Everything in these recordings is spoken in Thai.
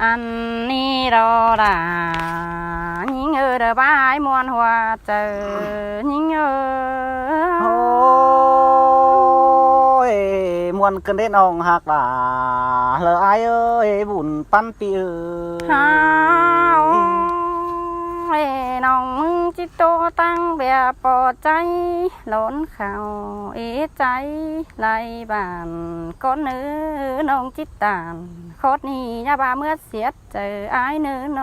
อันนี้รอด่ายิ่งเดอบ้ายมวนหัวเจอยิ่งโอ้ยมวนกันได้น้องหักล่ะเลอไอเอ้ยบุญปั้นปีฮาวน้องมึงจิตโตตั้งแบบปอใจล้นข่าวใจไหลบานก้อนเนื้อน้องจิตตานโคตรนี่ยาบาเมื่อเสียเจอไอ้เนื้อโน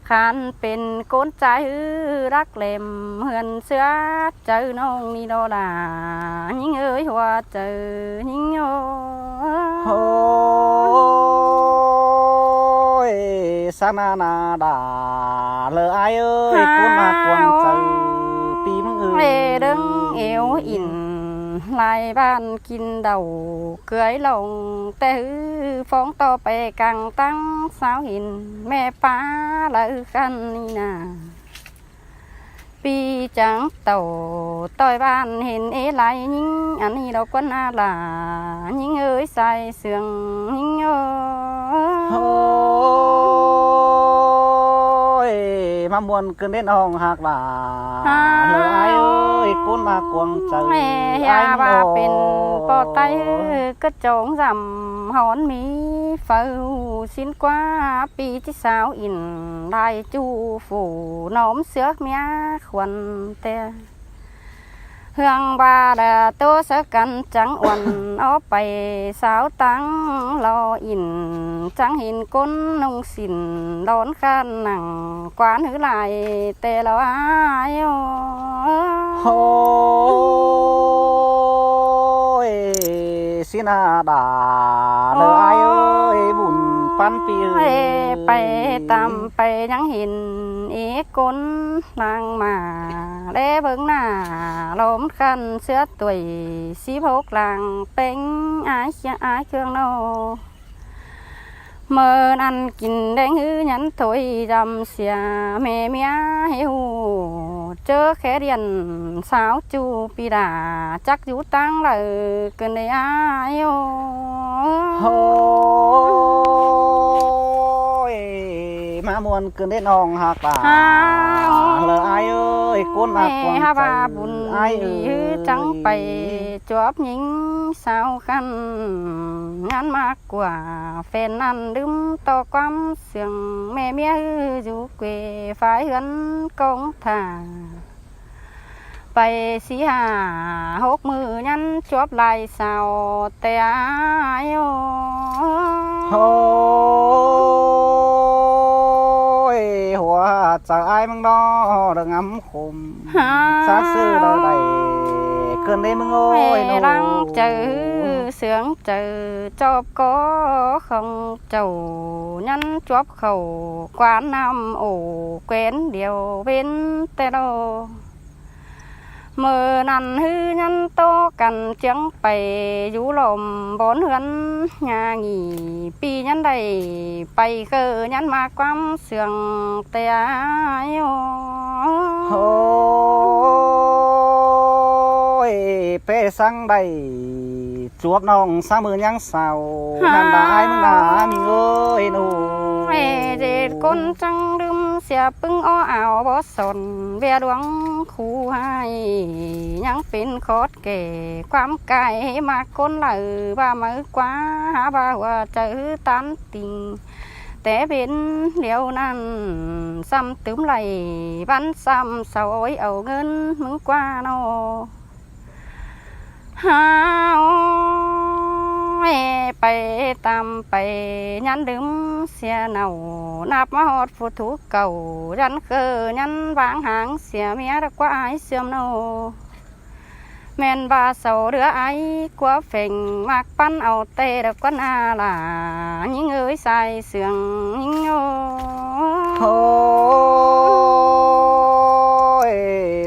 ขันเป็นก้นใจรักเล่มเหือนเสือเจอน้องนี่โดดายิ่งเอ้ยหัวเจอยิ่งโอ้ยสานานาดาเลอไอเอ้ยกูมากวางใจปีมึงเอดึงเอวอินลายบ้านกินเดาเกยลงแต่ฟ้องต่อไปกังตั้งสาวหินแม่ป้าเลยกันนี่นาปีจังเต่าต่อยบ้านเห็นไหลยิ่งอันนี้เราก็น่าละยิ่งเอ้ยใส่เสื่องยิ่งโอ้ยมามวนกันได้น้องหักล่ะเลอไอเอ้ยกูมากวางใจแม่ยาบาเป็นปอไตก็จงจำหอนมีเฝ้าสิ้นกว่าปีที่สาวอินได้จูฝูน้อมเสือเมียควันแต่เฮืองบาดาโตสกันจังอ่อนเอาไปสาวตั้งรออินจังเห็นก้นนุ่งสินร้อนข้านหนังกวานหือลายแต่เราอายโอ้ยสินาดาเลอไอเอ้ยบุญปั้นปีไปตามไปยังเห็นก้นนางมาเล่เบิ่งหน้าลมคันเสื้อตุยสีพกลางเป็นอายเครื่องโนเมื่อนั้นกินแดงหื้อยันถอยจำเสียแม่เมียให้หูเจอแค่เรียนสาวจูปีดาจักอยู่ตั้งเลยเกินได้อายโอ้ยมามวนกันได้น้องหักล่ะเลอไอเอ้ยก้นมากวางใจบุญไอเอ้ยจังไปจวบหญิงสาวกันงานมากกว่าแฟนนั้นลืมต่อความเสียงแม่เมียอยู่เกวฝ่ายเหือนกองถ่าไป4-5-6 มือยันจวบลายสาวแต่อายโอ้ยหัวใจไอ้มึงดอระงำคมซาซื้อเราได้เกินได้มึงโอ้ยโน่รังเจอเสียงเจอจอบก็khôngเจ้ายันจวบเขากวานน้ำโอ้แกวนเดียวเป็นแต่โดเมื่อนั้นฮือยันโตกันเจียงไปอยู่ลมบนเหือนงางีปียันใดไปเกอยันมาความเสื่องแต่โอ้ยเปสังได้จวบน้องสามมือยังเศร้านั่นได้มึงนามีเอ้ยหนูเด็ดก้นจังดึมเสียปึ้งอ้ออ่าวบ่สนเบียดวงคู่ให้ยังเป็นโคตรเก๋ความไก่มาก้นไหลบ่ามือกว่าหาบ่าว่าเจอตันติงแต่เป็นเดียวนั้นซ้ำตื้มไหลบันซ้ำเสวยเอาเงินมึงกว่าโนหาวไปตามไปยันดึมเสียเนานับมาหอดฟูทุกเก่ายันเคยยันวางหางเสียเมียรักว่าไอเสื่อมโนแม่นบาเสาเรือไอกว่าเฟ่งมากปั้นเอาเตะรักว่านาลายิ่งเอ้ยใส่เสื่องยิ่งโอ้ย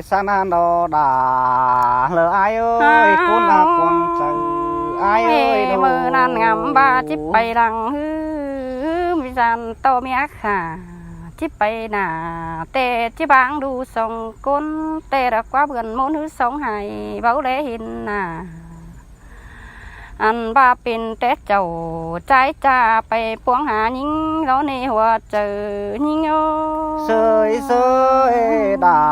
สานานดอดาเลอไอเอ้ยกูมากวางใจไอเอ้ยมือนั่นงำบาจิบไปดังฮือมิจันโตเมียค่ะจิบไปหนาเตะจิบางดูส่งก้นเตะรักว่าเบื่อนมุนหือสองหายเบาเล่หินน่ะ อันว่าเป็นแต่เจ้าใจจ้าไปปวงหายิงแล้วในหัวเจอยิงเสยเสยด่า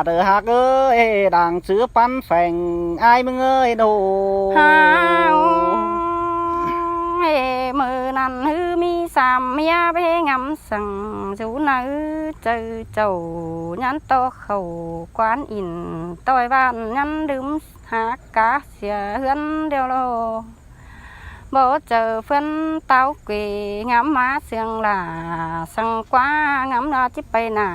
เด้อฮักเอ้ยดังชื่อปันแฝงไอ้มึงเอ้ยดู ฮาวมือนั้นฮือมีสามเมียไปงำสั่งจูnữเจอเจ้ายันโตเขาquánอินต่อยบ้านยันดื่มหากาเสียเฮือนเดียวโลบ่เจอเพื่อนเต้าเกวงำมาเสียงหล่าสั่งกว่างำนาจิไปหน้า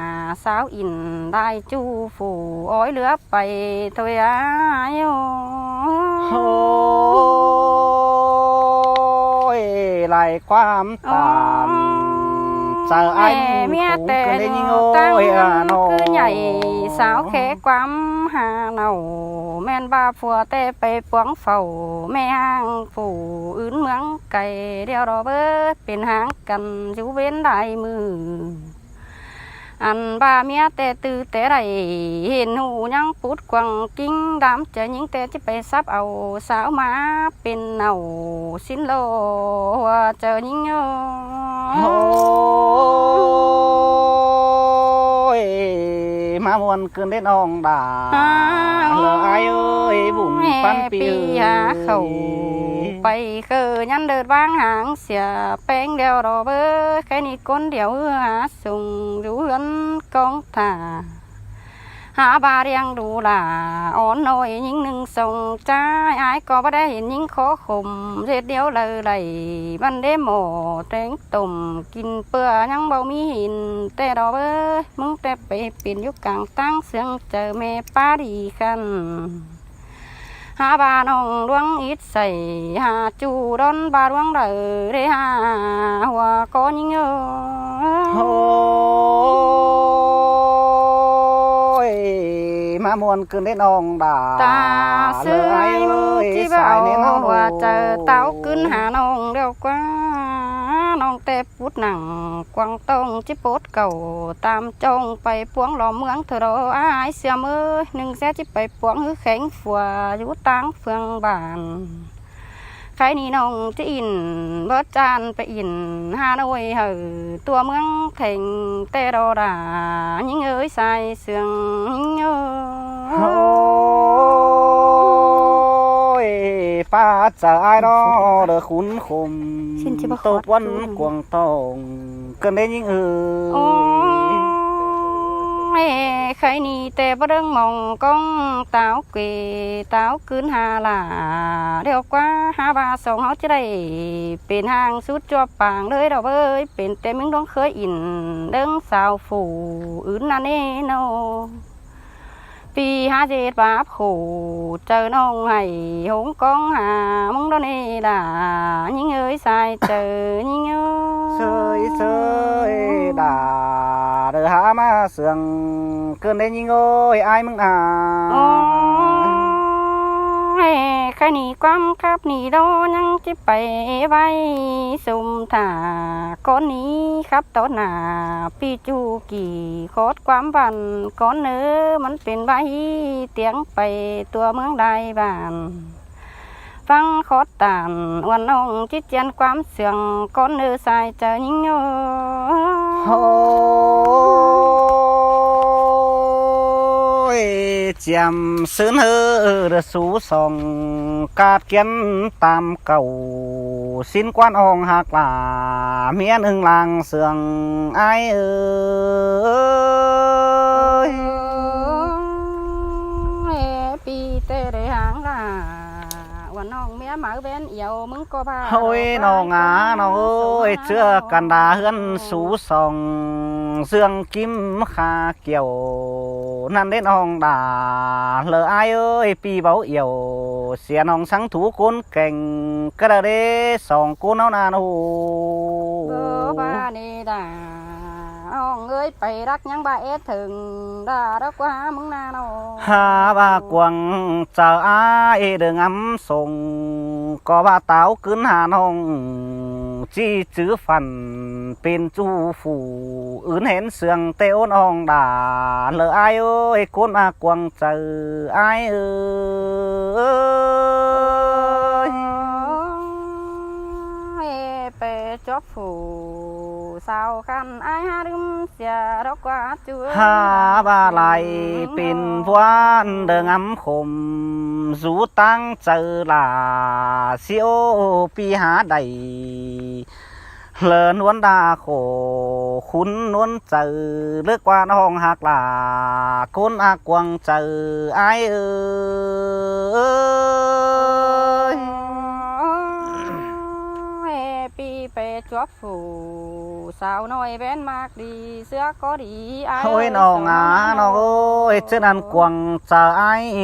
สาวอินได้จูฝูอ้อยเหลือไปตัวอายโอ้ยไหลความตามเจอไอ้เมียแต่ ได้ยิง ตั้ง โอ้ยโน คือใหญ่สาวแค่ความหาเนาแม่นบ้าผัวแต่ไปปวงเฝ้าแม่ห้างผู้อื่นเมืองไก่เดียวรอเบิดเป็นหางกันอยู่เว้นได้มืออันบ้าเมียแต่ตื่นแต่ไรเห็นหูยังปุดกวังกิ้งดำจะยิงแต่จะไปซับเอาสาวมาเป็นเอาสิ้นโลเจอยิงโอ้ยมามวนเกินได้น้องด่าเหลือไอ้เอ้ยบุญปันปีหาเขาไปเคยยันเดินวางหางเสียแป้งเดียวรอเบอแค่นี้ก้นเดียวหาส่งดูเฮือนกองถ่าหาบาเรียงดูล่ะอ่อนน้อยยิงหนึ่งส่งใจไอ้ก็ไม่ได้เห็นยิงขอข่มเสียเดียวเลยเลยมันได้หมอแตงตุ่มกินเปื่อยังเบามีหินแต่รอเบอมึงแต่ไปเปลี่ยนยุคกลางตั้งเสียงเจอแม่ป้าดีกันหาบาน้องดวงอิดใส่หาจูร้อนบาดวงเดอเรหาหัวก้อนยิงโอ้ยมามวนเกินได้น้องด่าตาเสื้อไอ้ที่บ่าวว่าเจอเต้าขึ้นหาน้องเดียวกว่าน้องแต่พุดหนังกวางต้องจิปดเก่าตามจงไปปวงหล่อเมืองเธอรออายเสียมือหนึ่งแซ่จิไปปวงหือแข็งฝัวอยู่ตังเฟืองบานใครนี่น้องจะอินเบิดจานไปอินฮาโนยเหอตัวเมืองแข่งแต่รอด่ายิ่งเอ้ยใส่เสียงยิ่งโอ้ยป้าจะไอ้รอเด้อคุณคมตบวันกวางตองเกินได้ยิ่งเอ้ยใครนี่แต่บ่เรื่องมองกองเต้าเกวเต้าขึ้นหาล่ะเดี๋ยวกว่าหาบาสองเขาจะได้เป็นหางสุดจัวปางเลยดอกเอ้ยเป็นแต่มึงต้องเคยอินเดิงสาวฝูอื่นนั่นเองโนปี57บาปขู่เจอน้องให้หงกองหามึงโดนนี่ล่ะยิ่งเอ้ยใส่เจอยิ่งเสยเสยด่าเด้อหามาเสืองเกินได้ยิ่งโอ้ยไอ้มึงใครหนีความกับหนีโดยังจะไปไว้สุ่มถ่าก้อนนี้ครับต้นหนาพี่จูกี่โคตรความบันก้อนเนื้อมันเป็นใบเตียงไปตัวเมืองใดบ้านฟังโคตรตานวันน้องจิตเจียนความเสื่องก้อนเนื้อใส่เจอยิ่งโอ้ยเจียมซื้อเนื้อสูสองกาดเกียนตามเก่าสิ้นกวนองหักลาเมียหนึ่งลางเสื่องไอ้เอ้ยปีเตะได้หางล่ะวันน้องเมียหมาเว้นเอี่ยวมึงก็บ้าโอ้ยน้องน้องเอ้ยเชื่อกันดาเฮือนสูสองเสื่องกิมขาเกี่ยวนั่นได้น้องด่าเลอไอ้เอ้ยปีเบาเอี่ยวเสียน้องสังถูคนเก่งก็ได้สองกูน้องนาโนบ้านี่ด่าน้องเอ้ยไปรักยังบ้าเอถึงด่ารักว่ามึงนาโนหาบ้ากวงเจ้าไอ้เดิงำส่งก็บ้าเต้าขึ้นหาน้องจีจื้อฟันเป็นจูฝูอื่นเห็นเสืองเต้วนองด่าเลอไอ้เอ้ยคนมากวงเจอไอ้เอ้ย ไปจอบฝูสาวคันไอ้หาดึมเสียดอกกว่าจุ้ย หาบาไหลเป็นพวานเดิงอำคมสูตั้งเจอลาเสียวปีหาใดเลินวนดาโขคุณนวลเจอเลือกว่าน้องหักลาคนอากวงเจอไอเอ้ย ปีไปจวบฝูสาวน้อยแว้นมากดีเสื้อก็ดีไอ้ โอ้ยน้องอ่ะน้องโอ้ยเจ้านั้นกวงจะไอ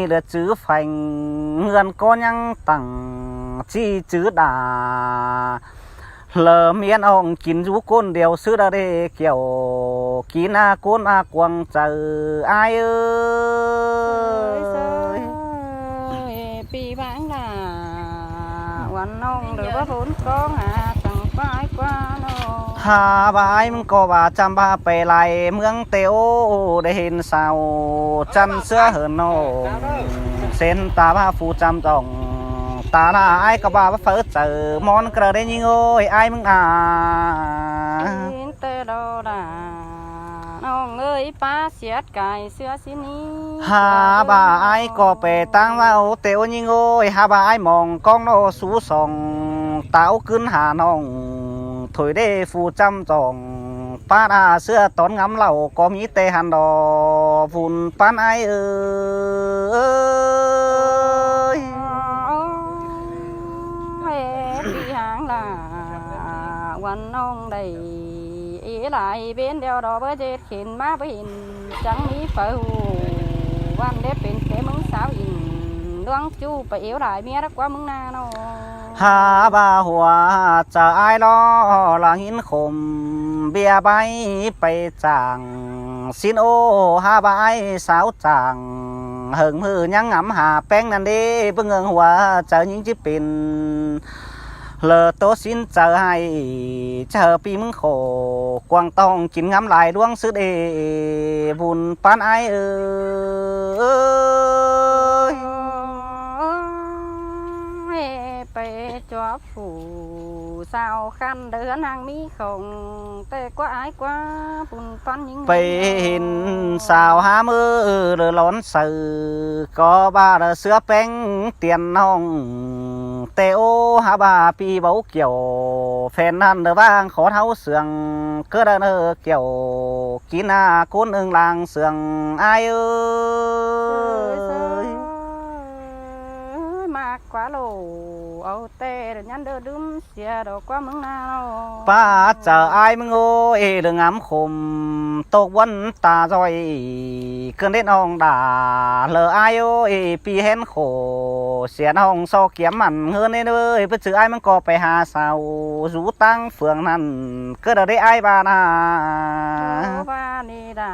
เดือดจื้อแฝงเงินก็ยังตั้งจี้จื้อดาเลอเมียนองกินอยู่ก้นเดียวซื้อได้เกี่ยวกินอาก้นอากวงเจอไอเอ้ย ปีบ้างล่ะวันน้องหรือว่าฝนก็หาตั้งป้ายกว่าน้อง หาบายมึงก็ว่าจำบาไปไล่เมืองเตียวได้เห็นสาวจันเสื้อเหินโนเส้นตาบ้าฟูจำจองตาหน้าไอ้ก็บ่าว่าเฟิร์เจอมอนกระเด้ยิงโอ้ยไอ้มึงอินเตอร์โดดาน้องเอ้ยป้าเสียดไก่เสื้อสีนี้ หาบ่าไอ้ก็ไปตั้งว่าเตียวยิงโอ้ยหาบ่าไอ้มองกล้องโนสูสองเต้าขึ้นหาน้องถอยได้ฟูจำจองป้าอาเสื้อตอนงำเหล่าก็มีเตหันดอฝุ่นปานไอ้เอ้ย ปีหางล่ะวันน้องได้อีหลายเป็นเดียวดอกเบอร์เจ็ดเข็นมาไปเห็นจังมีเฝ้าวันได้เป็นเตมึงสาวอินดวงจูไปเอวหลายเมียรักกว่ามึงนาโน หาบ่าหัวจะอายล้อหลังหินคมเบียใบไปจางสินโอหาบ่าไอ้สาวจางเหิงมือยังงำหาแป้งนั่นเด้เพิ่งเงิงหัวเจอยิงจิเป็นเลอโตสินเจอให้เจอปีมึงโขกวางต้องกินงำลายดวงซื้อเดบุญปานไอเอ้ย ไปจอบฝูสาวคันเดินนางมีของแต่กว่าอายกว่าปุ่นปันยิง ไปเห็นสาวหามือเรือร้อนสื่อก็บ้าเสื้อแป้งเตียนน้องเตโอหาบาปีเบาเกี่ยวแฟนนั่นเดือบางขอเท้าเสืองก็ได้เนอเกี่ยวกินอาคนอึงลางเสืองอายเอ้ย มากกว่าโลเอาแต่ยันเดือดึมเสียดอกกว่ามึงนา ป้าเจออายมึงโอ้ยเรื่องงามคมตกวันตาจอยเกินได้น้องด่าเลออายโอ้ยปีเห็นโขเสียน้องซอเกียมมันเฮือนได้เลยไปซื้ออายมันก็ไปหาสาวรูตั้งเฟืองนั่นก็ได้อายบานาบ้านี่ด่า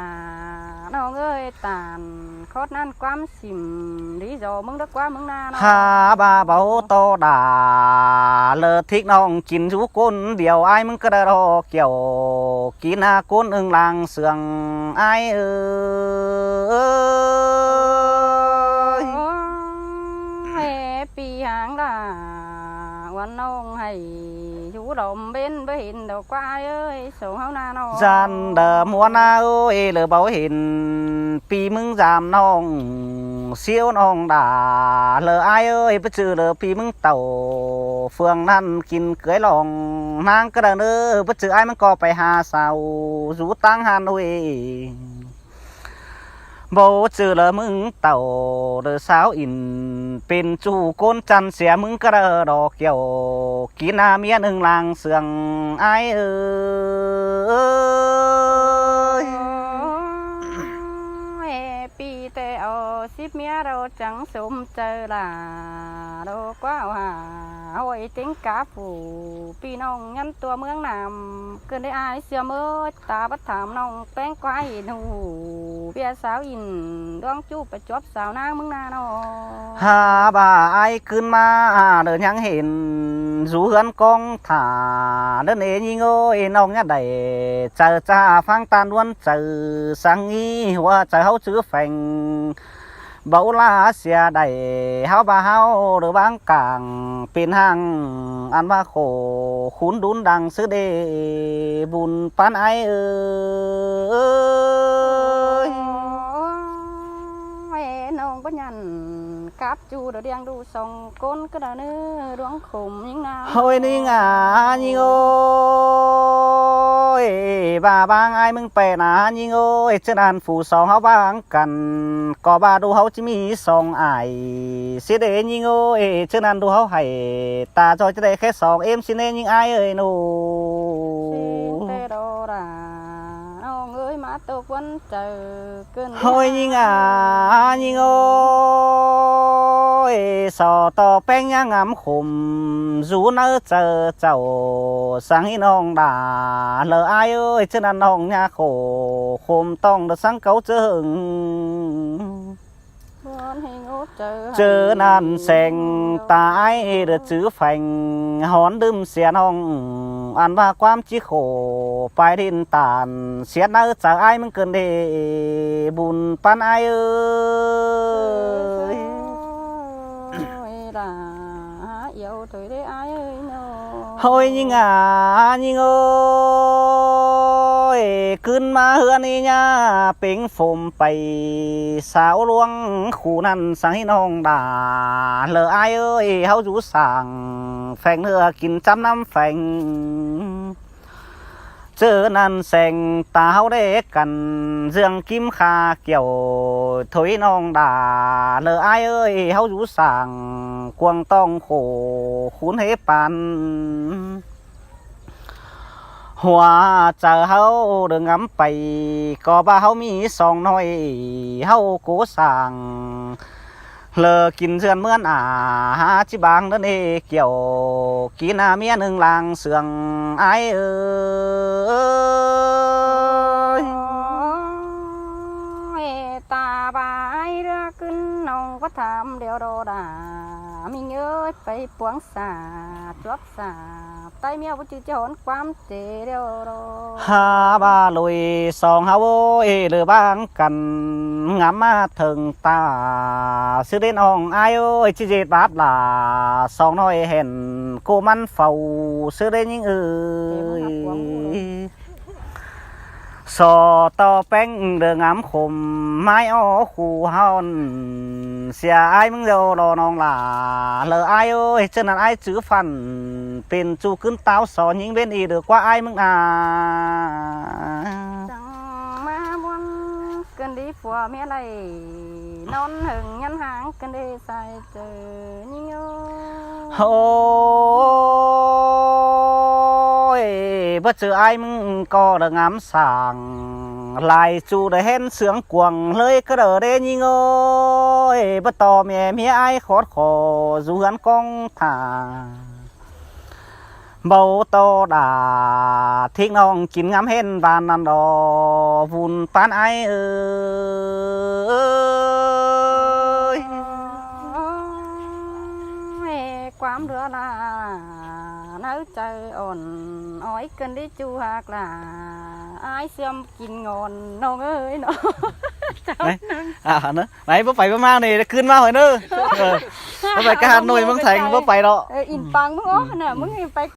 น้องเอ้ยตานโคตรนั่นความสิมดีโจมึงดักกว่ามึงนา หาบาเบาโตด่าเลอทิกน้องกินทุกคนเดียวอายมึงก็ได้รอเกี่ยวกินอาคนอึงลางเสืองอายเอ้ย ปีหางด่าวันน้องให้อยู่ดมbên với hình đầu qua ơi số hao na nó gian đờ mua na ơi lỡ bảo hình pi mừng giảm nong siêu nong đà lỡ ai ơi bất chư lỡ pi mừng tàu phường nan kinh cưới lòng nang cái đờ nơ bất chư ai mừng có phải hà sao rú tăng hà nội bố chữ là mừng tàu đờ sao inเป็นจูก้นจันเสียมึงกระดอกเกี่ยวกินอาเมียนอึงลางเสืองไอเอ้ย ปีแต่เอาสิบเมียเราจังสมเจอล่ะเรากว่าหาเอาไว้ติ้งกาฝูปีน้องยันตัวเมืองนำเกินได้อายเสียมือตาบัดถามน้องแป้งควายหูเบียสาวอินดวงจูบไปจบสาวนางเมืองนาโน หาบ่าไอขึ้นมาเดินยังเห็นรูเฮือนกองถ่าเดินเอ็นยิงโอ้ยน้องเนี่ยได้เจอจ้าฟังตาล้วนเจอสังงี้ว่าเจอเขาชื่อแฝง bảo là xe đầy hao ba hao được băng càng pin hàng ăn ba khổ khún đún đằng sứ đề bùn pan ai ơi mẹ nông có nhằn cáp chu đỡ đen đu sông côn cái đỡ nữa đoán khủng những nào thôi đi ngả nhìn ơi bà bang ai mừng bè nà nhìn ơi trên đàn phủ song hao bang cần có ba đu hao chỉ mi song ai xí để nhìn ơi trên đàn đu hao hay ta cho để khé song em xin nên những ai ơi nô tê đồ đà ông ơi má tôi vẫn chờ cơn thôi nhìn nhìn ơi sò to beng nhang ngắm khum rú nơ chờ chầu sáng hi nong đà lỡ ai ơi trên ăn nong nhà khổ khum tong được sáng cấu chừng chớ nan sen tái được chữ phành hón đâm xe nong ăn ba quam chí khổ phải đến tàn xe nơ chờ ai mình cần để bùn pan ai ơi yêu tuổi đấy ai ơi thôi nhưng nhưng ơi cơn ma hương đi nha ping phồm bay sao luang khu nan sáng nong đà lỡ ai ơi hao rú sàng phèn nữa kín trăm năm phèn chớ nan sen táo để cần dương kim kha kiểu thối nong đà lỡ ai ơi hao rú sàng quang tong khổ khốn hết pan hoa chờ hao đừng ngắm bay có ba hao mi song nói hao cố sàng lờ kín dườn mướn chỉ bang đơn ê kiểu kín miên hưng làng sườn ai ơi ta bà ai ra cưng nông có tham điều đồ đà mình nhớ phải buông xả chuốc xả tay mèo với chữ chốn quam chế điều đồ ha ba lùi song hao ơi lừa bang cần ngắm thường ta sư đến ông ai ơi chỉ dệt bát là song nói hẹn cô măn phầu sư đến những ơi sò to beng đường ngắm khum mai ó khu hòn xia ai mừng dâu đò nong là lỡ ai ơi chân là ai chữ phần tiền chu cứng táo sò những bên đi được qua ai mừng chẳng má muốn cần đi phùa mẹ này non hừng nhăn hàng cần đi xài chờ nhưng ôi bất chữ ai mừng có được ngắm sàng lại chu để hên sướng cuồng lời cứ đỡ đê nhìn ơi bất to mẹ ai khót khổ dù hắn con thả bầu to đà thích nong kín ngắm hên bàn nằm đò vùn pan ai ơi quám đứa là nấu chơi ổn ói cần đi chu hạc là ai xem kín ngon nong ơi nó nữa đấy bố phải bố mau này cươn mau rồi nữa bố phải cả Hà Nội Mông Thành bố phải đó in bằng bố nè muốn in phải